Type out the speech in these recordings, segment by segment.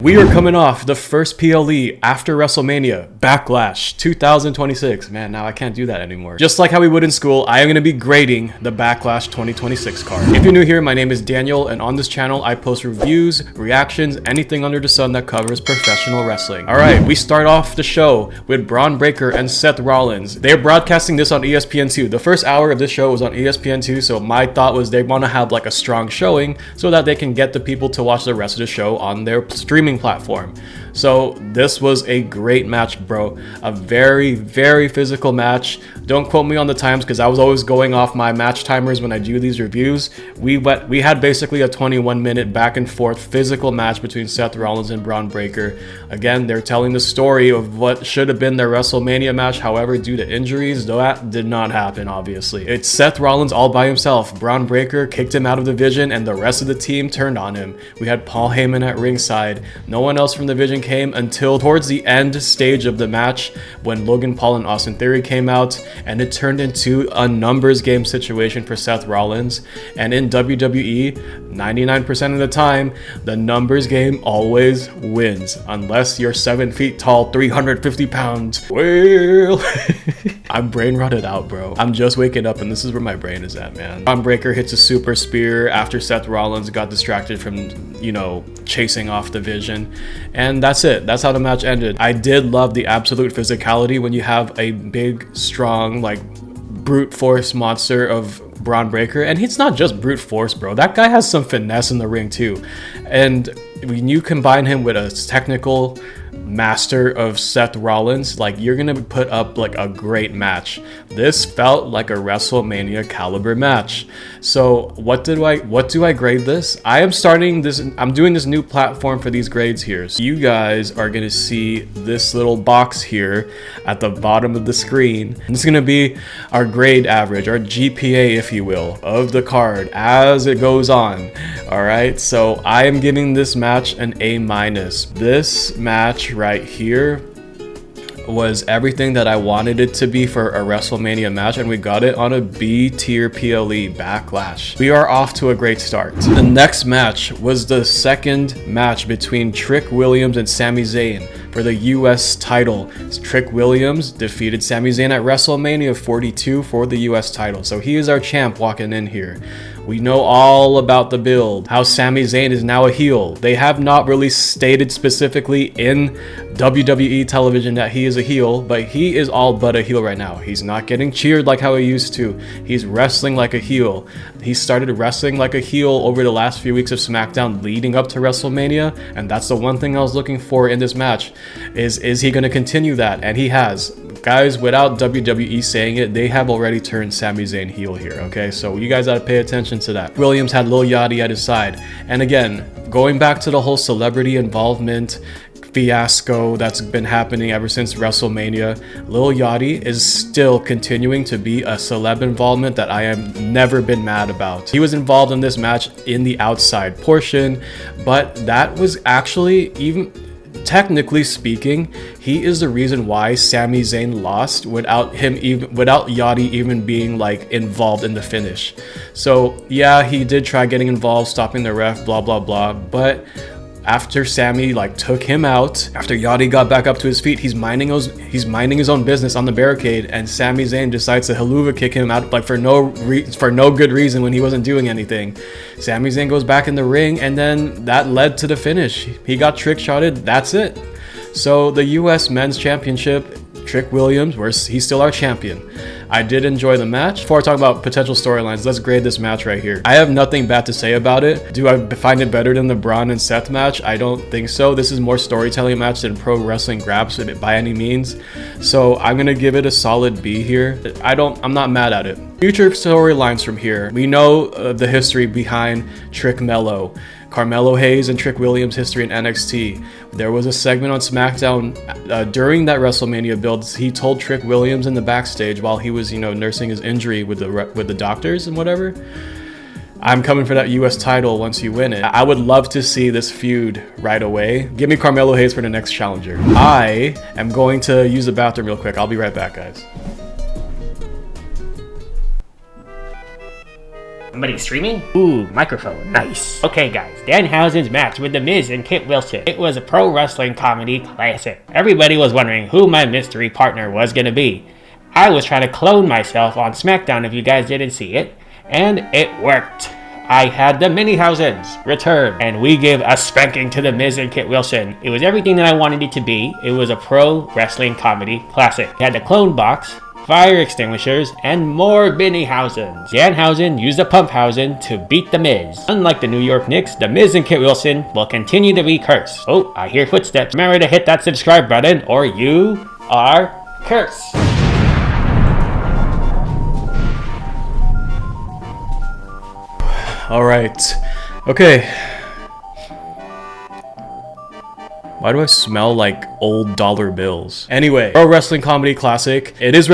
We are coming off the first PLE after WrestleMania, Backlash 2026. Man, now I can't do that anymore. Just like how we would in school, I am going to be grading the Backlash 2026 card. If you're new here, my name is Daniel, and on this channel, I post reviews, reactions, anything under the sun that covers professional wrestling. Alright, we start off the show with Bron Breakker and Seth Rollins. They're broadcasting this on ESPN2. The first hour of this show was on ESPN2, so my thought was they want to have like a strong showing so that they can get the people to watch the rest of the show on their streaming platform. So this was a great match, bro. A very, very physical match. Don't quote me on the times because I was always going off my match timers when I do these reviews. We had basically a 21-minute back and forth physical match between Seth Rollins and Bron Breakker. Again, they're telling the story of what should have been their WrestleMania match. However, due to injuries, that did not happen, obviously. It's Seth Rollins all by himself. Bron Breakker kicked him out of the Division and the rest of the team turned on him. We had Paul Heyman at ringside. No one else from the Division came until towards the end stage of the match when Logan Paul and Austin Theory came out, and it turned into a numbers game situation for Seth Rollins. And in WWE, 99% of the time, the numbers game always wins, unless you're 7 feet tall, 350 pounds. Well, I'm brain rotted out, bro. I'm just waking up and this is where my brain is at, man. Bron Breakker hits a super spear after Seth Rollins got distracted from, chasing off the Vision. And that's it. That's how the match ended. I did love the absolute physicality when you have a big, strong, like brute force monster of Bron Breakker. And it's not just brute force, bro. That guy has some finesse in the ring too. And when you combine him with a technical master of Seth Rollins, like, you're gonna put up like a great match. This felt like a WrestleMania caliber match. So what do I grade this? I'm doing this new platform for these grades here. So you guys are gonna see this little box here at the bottom of the screen. And it's gonna be our grade average, our GPA, if you will, of the card as it goes on. All right, so I am giving this match an A-. This match right here was everything that I wanted it to be for a WrestleMania match, and we got it on a B tier PLE Backlash. We are off to a great start. The next match was the second match between Trick Williams and Sami Zayn for the US title. Trick Williams defeated Sami Zayn at WrestleMania 42 for the US title. So he is our champ walking in here. We know all about the build, how Sami Zayn is now a heel. They have not really stated specifically in WWE television that he is a heel, but he is all but a heel right now. He's not getting cheered like how he used to. He's wrestling like a heel. He started wrestling like a heel over the last few weeks of SmackDown leading up to WrestleMania, and that's the one thing I was looking for in this match. Is he going to continue that? And he has. Guys, without WWE saying it, they have already turned Sami Zayn heel here, okay? So you guys gotta pay attention to that. Williams had Lil Yachty at his side. And again, going back to the whole celebrity involvement fiasco that's been happening ever since WrestleMania, Lil Yachty is still continuing to be a celeb involvement that I have never been mad about. He was involved in this match in the outside portion, but that was actually, even technically speaking, he is the reason why Sami Zayn lost without Yachty even being like involved in the finish. So yeah, he did try getting involved, stopping the ref, blah blah blah, but after Sami took him out, after Yachty got back up to his feet, he's minding his own business on the barricade, and Sami Zayn decides to haluva kick him out for no good reason when he wasn't doing anything. Sami Zayn goes back in the ring, and then that led to the finish. He got trick shotted. That's it. So the US Men's Championship, Trick Williams, he's still our champion. I did enjoy the match. Before I talk about potential storylines, let's grade this match right here. I have nothing bad to say about it. Do I find it better than the Bron and Seth match? I don't think so. This is more storytelling match than pro wrestling grabs by any means. So I'm gonna give it a solid B here. I'm not mad at it. Future storylines from here. We know the history behind Trick Mello, Carmelo Hayes and Trick Williams' history in NXT. There was a segment on SmackDown during that WrestleMania build. He told Trick Williams in the backstage while he was, nursing his injury with the doctors and whatever, I'm coming for that US title once you win it. I would love to see this feud right away. Give me Carmelo Hayes for the next challenger. I am going to use the bathroom real quick. I'll be right back, guys. Somebody streaming? Ooh, microphone. Nice. Okay guys, Danhausen's match with The Miz and Kit Wilson. It was a pro wrestling comedy classic. Everybody was wondering who my mystery partner was gonna be. I was trying to clone myself on SmackDown if you guys didn't see it, and it worked. I had the Minihausens return, and we gave a spanking to The Miz and Kit Wilson. It was everything that I wanted it to be. It was a pro wrestling comedy classic. It had the clone box, fire extinguishers, and more Minihausens. Danhausen used a Pumphausen to beat The Miz. Unlike the New York Knicks, The Miz and Kit Wilson will continue to be cursed. Oh, I hear footsteps. Remember to hit that subscribe button or you are cursed. All right. Okay. Why do I smell like old dollar bills? Anyway, pro wrestling comedy classic. It is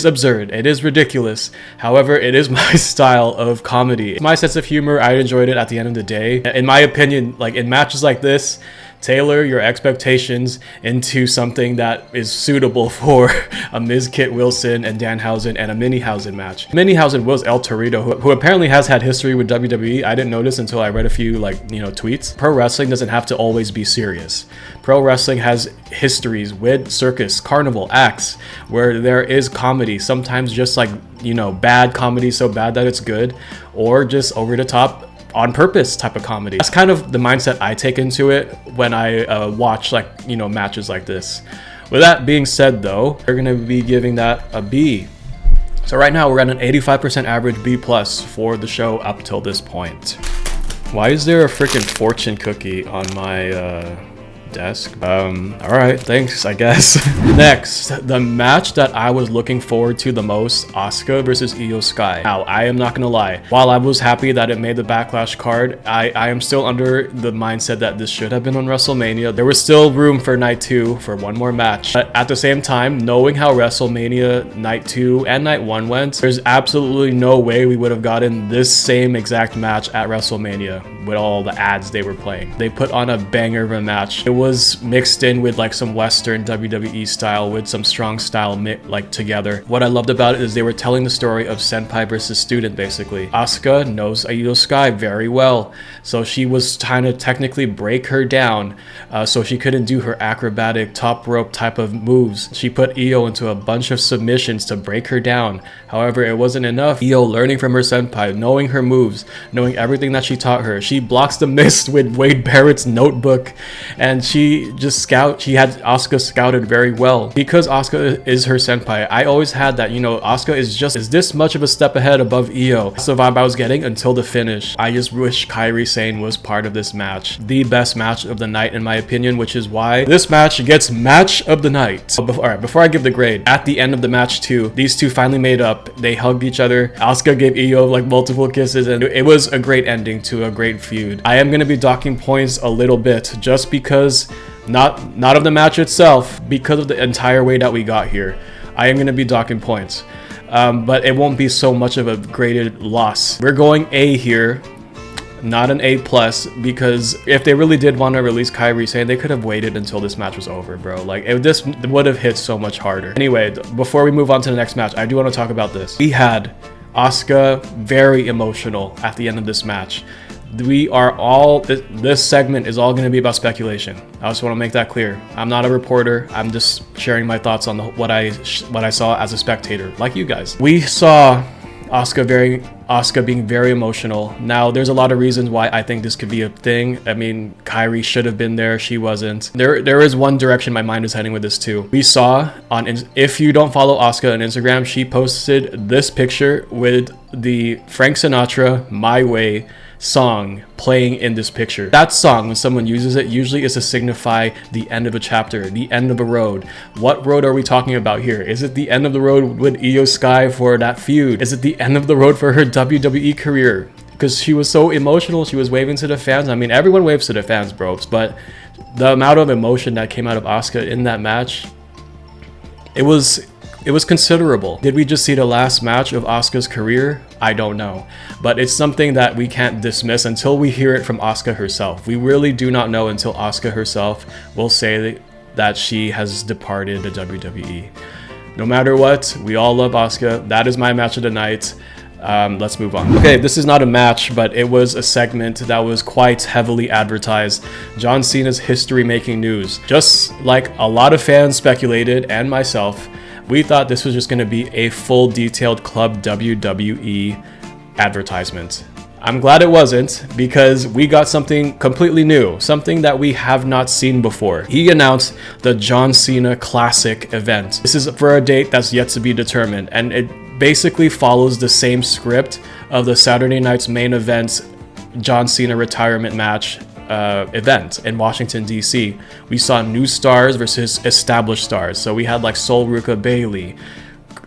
absurd. It is ridiculous. However, it is my style of comedy. My sense of humor, I enjoyed it at the end of the day. In my opinion, like in matches like this, tailor your expectations into something that is suitable for a MizKit Wilson and Danhausen and a Minihausen match. Minihausen was El Torito, who apparently has had history with WWE. I didn't notice until I read a few tweets. Pro wrestling doesn't have to always be serious. Pro wrestling has histories with circus, carnival, acts, where there is comedy, sometimes just like, bad comedy, so bad that it's good, or just over the top on purpose type of comedy. That's kind of the mindset I take into it when I watch matches like this. With that being said though, we're gonna be giving that a B. So right now we're at an 85% average B+ for the show up till this point. Why is there a freaking fortune cookie on my desk? All right, thanks, I guess. Next, the match that I was looking forward to the most, Asuka versus Iyo Sky. Now, I am not gonna lie, while I was happy that it made the Backlash card, I am still under the mindset that this should have been on WrestleMania. There was still room for night 2 for one more match, but at the same time, knowing how WrestleMania night 2 and night 1 went, there's absolutely no way we would have gotten this same exact match at WrestleMania with all the ads they were playing. They put on a banger of a match. It was mixed in with like some Western WWE style with some strong style together. What I loved about it is they were telling the story of senpai versus student basically. Asuka knows Iyo Sky very well, so she was trying to technically break her down so she couldn't do her acrobatic top rope type of moves. She put Iyo into a bunch of submissions to break her down. However, it wasn't enough. Iyo learning from her senpai, knowing her moves, knowing everything that she taught her. She blocks the mist with Wade Barrett's notebook, and she had Asuka scouted very well. Because Asuka is her senpai, I always had that, Asuka is this much of a step ahead above Iyo. That's the vibe I was getting until the finish. I just wish Kairi Sane was part of this match. The best match of the night in my opinion, which is why this match gets match of the night. So before I give the grade, at the end of the match too, these two finally made up. They hugged each other. Asuka gave Iyo like multiple kisses, and it was a great ending to a great feud. I am going to be docking points a little bit just because not of the match itself, because of the entire way that we got here. I am going to be docking points, but it won't be so much of a graded loss. We're going A here, not an A+, because if they really did want to release Kairi Sane, they could have waited until this match was over, bro. Like, this would have hit so much harder. Anyway, before we move on to the next match, I do want to talk about this. We had Asuka very emotional at the end of this match. This segment is all going to be about speculation. I just want to make that clear. I'm not a reporter. I'm just sharing my thoughts on what I saw as a spectator, like you guys. We saw Asuka being very emotional. Now, there's a lot of reasons why I think this could be a thing. I mean, Kairi should have been there. She wasn't. There is one direction my mind is heading with this too. We saw if you don't follow Asuka on Instagram, she posted this picture with the Frank Sinatra My Way song playing in this picture. That song, when someone uses it, usually is to signify the end of a chapter, the end of a road. What road are we talking about here? Is it the end of the road with Iyo Sky for that feud? Is it the end of the road for her WWE career? Because she was so emotional, she was waving to the fans. I mean, everyone waves to the fans, bros, but the amount of emotion that came out of Asuka in that match, it was considerable. Did we just see the last match of Asuka's career? I don't know. But it's something that we can't dismiss until we hear it from Asuka herself. We really do not know until Asuka herself will say that she has departed the WWE. No matter what, we all love Asuka. That is my match of the night. Let's move on. Okay, this is not a match, but it was a segment that was quite heavily advertised. John Cena's history-making news. Just like a lot of fans speculated, and myself, we thought this was just going to be a full detailed Club WWE advertisement. I'm glad it wasn't, because we got something completely new, something that we have not seen before. He announced the John Cena Classic event. This is for a date that's yet to be determined, and it basically follows the same script of the Saturday night's main event John Cena retirement match event in Washington, D.C. We saw new stars versus established stars. So we had like Sol Ruka Bailey,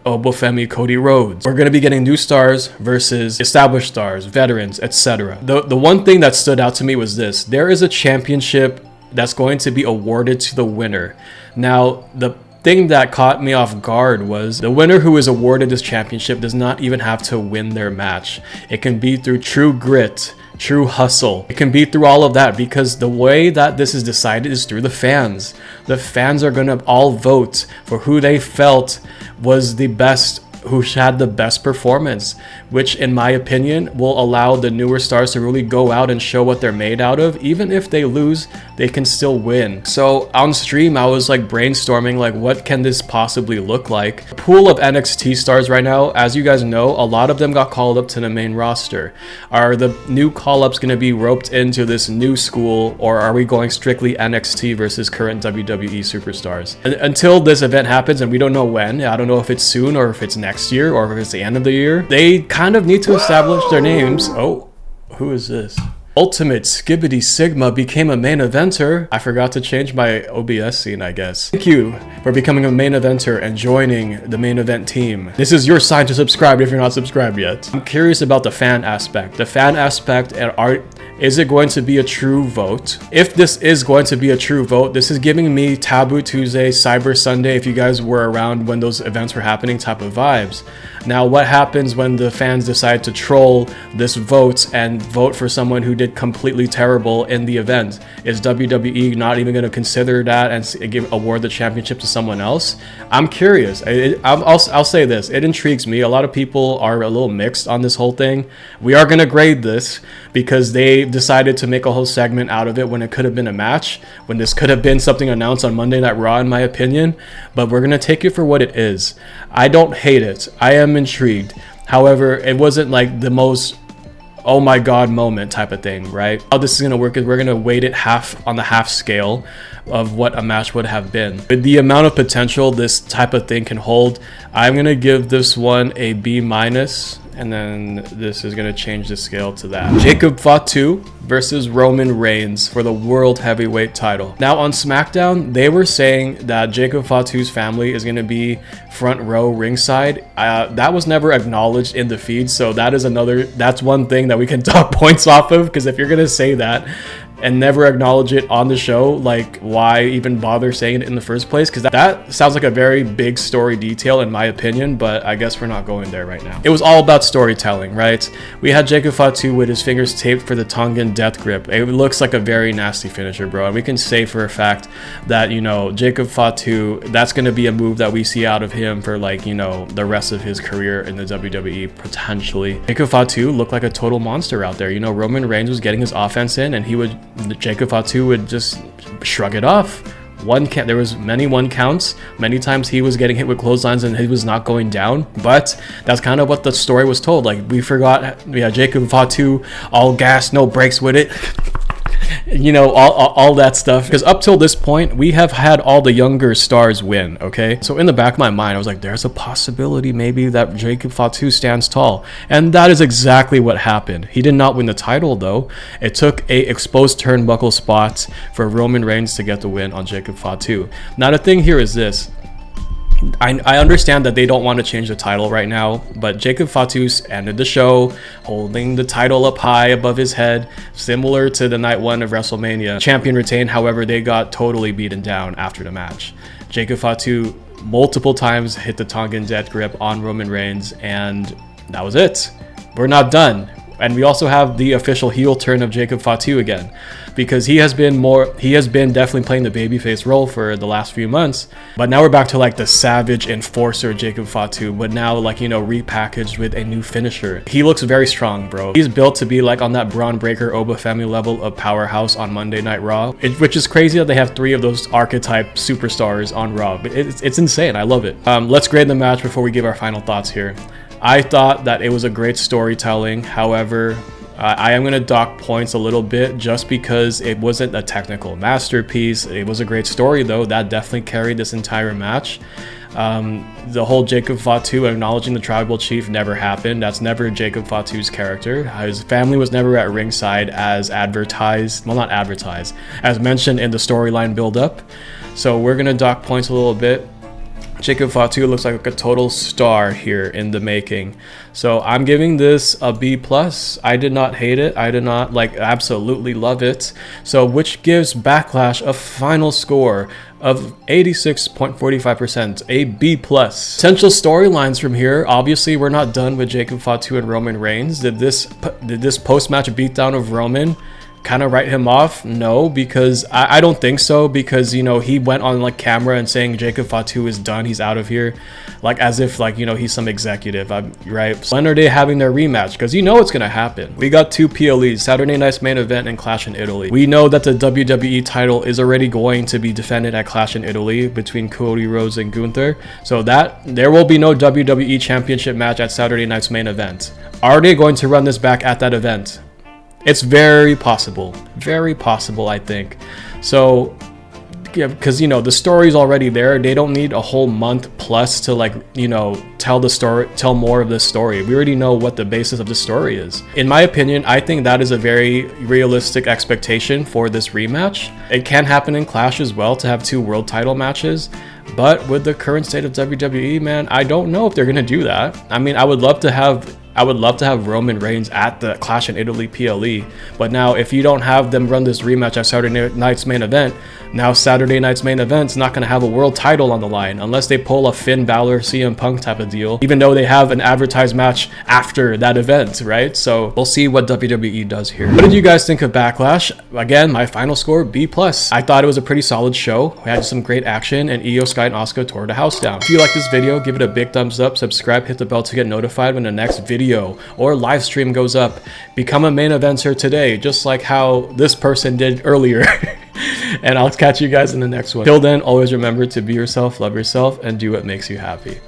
Obafemi Cody Rhodes. We're going to be getting new stars versus established stars, veterans, etc. The one thing that stood out to me was this. There is a championship that's going to be awarded to the winner. Now, the thing that caught me off guard was the winner who is awarded this championship does not even have to win their match. It can be through true grit, true hustle. It can be through all of that, because the way that this is decided is through the fans. The fans are going to all vote for who they felt was the best, who had the best performance, which in my opinion will allow the newer stars to really go out and show what they're made out of. Even if they lose, they can still win. So on stream, I was like brainstorming, like, what can this possibly look like? The pool of NXT stars right now, as you guys know, a lot of them got called up to the main roster. Are the new call-ups going to be roped into this new school, or are we going strictly NXT versus current WWE superstars? Until this event happens, and we don't know when, I don't know if it's soon or if it's next year or if it's the end of the year, they kind of need to establish their names. Oh, who is this? Ultimate Skibbity Sigma became a main eventer. I forgot to change my OBS scene, I guess. Thank you for becoming a main eventer and joining the main event team. This is your sign to subscribe if you're not subscribed yet. I'm curious about the fan aspect. The fan aspect and art. Is it going to be a true vote? If this is going to be a true vote, this is giving me Taboo Tuesday, Cyber Sunday, if you guys were around when those events were happening, type of vibes. Now, what happens when the fans decide to troll this vote and vote for someone who did completely terrible in the event? Is WWE not even going to consider that and award the championship to someone else? I'm curious. I'll say this. It intrigues me. A lot of people are a little mixed on this whole thing. We are going to grade this because they decided to make a whole segment out of it when it could have been a match, when this could have been something announced on Monday Night Raw, in my opinion. But we're going to take it for what it is. I don't hate it. I am intrigued. However, it wasn't like the most oh my god moment type of thing, right? How this is going to work is we're going to weight it half on the half scale of what a match would have been. With the amount of potential this type of thing can hold, I'm going to give this one a B-, and then this is going to change the scale to that. Jacob Fatu versus Roman Reigns for the World Heavyweight title. Now on SmackDown, they were saying that Jacob Fatu's family is going to be front row ringside. That was never acknowledged in the feed, so that's one thing that we can dock points off of, because if you're going to say that and never acknowledge it on the show, like, why even bother saying it in the first place? Because that sounds like a very big story detail in my opinion, but I guess we're not going there right now. It was all about storytelling, right? We had Jacob Fatu with his fingers taped for the Tongan death grip. It looks like a very nasty finisher, bro, and we can say for a fact that, you know, Jacob Fatu, that's going to be a move that we see out of him for, like, you know, the rest of his career in the WWE, potentially. Jacob Fatu looked like a total monster out there. You know, Roman Reigns was getting his offense in, and Jacob Fatu would just shrug it off. There was many one counts. Many times he was getting hit with clotheslines and he was not going down. But that's kind of what the story was told. Like, we forgot, yeah, Jacob Fatu, all gas, no brakes with it. You know, all that stuff. Because up till this point, we have had all the younger stars win, okay? So in the back of my mind, I was like, there's a possibility maybe that Jacob Fatu stands tall. And that is exactly what happened. He did not win the title, though. It took a exposed turnbuckle spot for Roman Reigns to get the win on Jacob Fatu. Now, the thing here is this. I understand that they don't want to change the title right now, but Jacob Fatu ended the show holding the title up high above his head, similar to the night one of WrestleMania. Champion retained, however, they got totally beaten down after the match. Jacob Fatu multiple times hit the Tongan death grip on Roman Reigns, and that was it. We're not done. And we also have the official heel turn of Jacob Fatu again, because he has been definitely playing the babyface role for the last few months, but now we're back to like the savage enforcer Jacob Fatu, but now like, you know, repackaged with a new finisher. He looks very strong, bro. He's built to be like on that Bron Breakker Oba family level of powerhouse on Monday Night Raw, which is crazy that they have 3 of those archetype superstars on Raw. But it's insane. I love it. Let's grade the match before we give our final thoughts here. I thought that it was a great storytelling. However, I am going to dock points a little bit just because it wasn't a technical masterpiece. It was a great story though. That definitely carried this entire match. The whole Jacob Fatu acknowledging the tribal chief never happened. That's never Jacob Fatu's character. His family was never at ringside as advertised. Well, not advertised, as mentioned in the storyline build-up. So we're going to dock points a little bit. Jacob Fatu looks like a total star here in the making. So I'm giving this a B+. I did not hate it. I did not like absolutely love it. So which gives Backlash a final score of 86.45%, a B+. Potential storylines from here. Obviously, we're not done with Jacob Fatu and Roman Reigns. Did this post-match beatdown of Roman kind of write him off? No, because I don't think so, because, you know, he went on like camera and saying Jacob Fatu is done, he's out of here, like as if like, you know, he's some executive, right? So when are they having their rematch? Because you know it's gonna happen. We got 2 PLEs, Saturday Night's Main Event and Clash in Italy. We know that the WWE title is already going to be defended at Clash in Italy between Cody Rhodes and Gunther, so that there will be no WWE Championship match at Saturday Night's Main Event. Are they going to run this back at that event? It's very possible, I think. So, yeah, because, you know, the story's already there. They don't need a whole month plus to, like, you know, tell more of this story. We already know what the basis of the story is. In my opinion, I think that is a very realistic expectation for this rematch. It can happen in Clash as well to have 2 world title matches. But with the current state of WWE, man, I don't know if they're gonna do that. I mean, I would love to have Roman Reigns at the Clash in Italy PLE, but now if you don't have them run this rematch at Saturday Night's Main Event, now Saturday Night's Main Event's not going to have a world title on the line unless they pull a Finn Balor CM Punk type of deal, even though they have an advertised match after that event, right? So we'll see what WWE does here. What did you guys think of Backlash? Again, my final score, B+. I thought it was a pretty solid show. We had some great action, and Iyo Sky and Asuka tore the house down. If you like this video, give it a big thumbs up, subscribe, hit the bell to get notified when the next video or live stream goes up. Become a main eventer today, just like how this person did earlier. And I'll catch you guys in the next one. Till then, always remember to be yourself, love yourself, and do what makes you happy.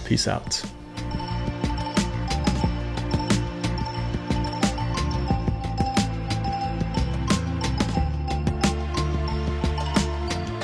Peace out.